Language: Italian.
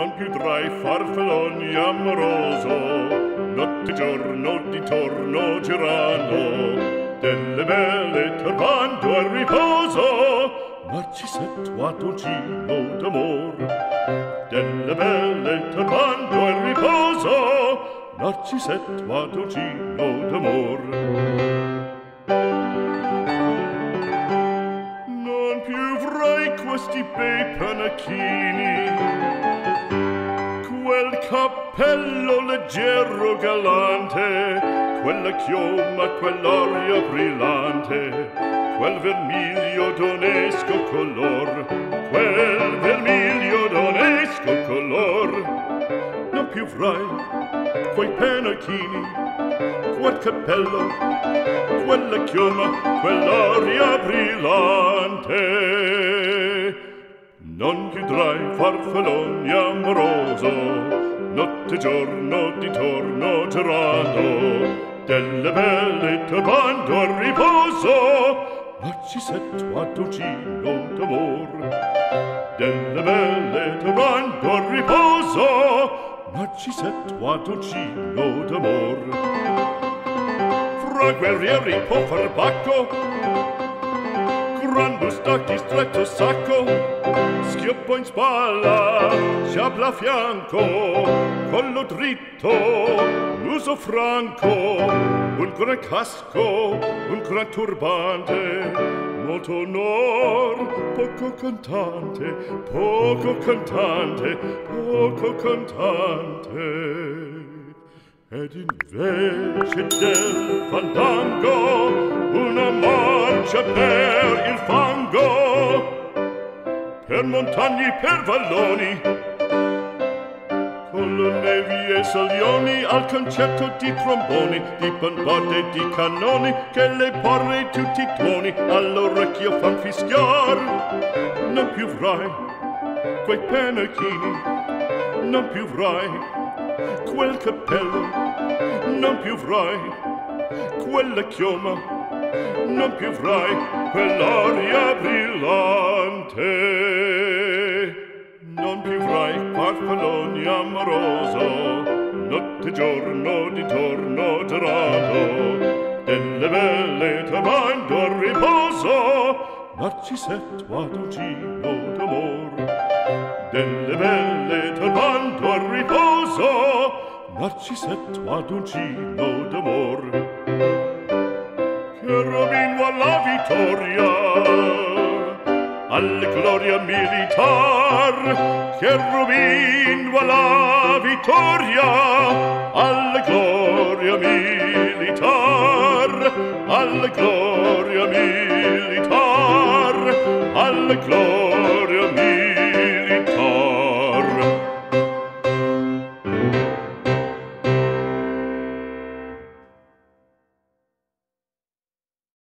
non più tra i farfalloni amoroso, notte e giorno di torno girando, delle belle turbando al riposo, Narcisetto a dolcino d'amor. Delle belle turbando al riposo, Narcisetto a dolcino d'amor. Non più avrai questi bei panacchini, quel cappello leggero galante, quella chioma, quell'aria brillante, quel vermiglio d'onesco color, quel vermiglio d'onesco color. Non più avrai quei pennacchini, quel cappello, quella chioma, quell'aria brillante. Non più tra i farfalloni amoroso, notte e giorno di torno girando, delle belle turbando al riposo, Narcisetto a dolcino d'amor. Delle belle turbando al riposo, Narcisetto a dolcino d'amor. Fra guerrieri può far bacco, gran bustacchi stretto sacco, schioppo in spalla, sciabla a fianco, collo dritto, muso franco, un gran casco, un gran turbante, molto onor, poco cantante, poco cantante, poco cantante. Ed invece del fandango una marcia per il fango, per montagne, per valloni, con le nevi e salioni, al concerto di tromboni, di bombarde e di cannoni, che le porre tutti i tuoni all'orecchio fan fischiar. Non più avrai quei pennacchini, non più avrai quel cappello, non più avrai quella chioma, non più avrai quell'aria brillante. Non più avrai farfalloni amoroso, notte e giorno di torno girando, delle belle turbando al riposo, Narcisetto a dolcino d'amor. Delle belle turbando al riposo, Narcisetto a dolcino d'amor. Cherubino alla vittoria, alla gloria militar, cherubino alla vittoria, alla gloria militar, alla gloria militar, alla gloria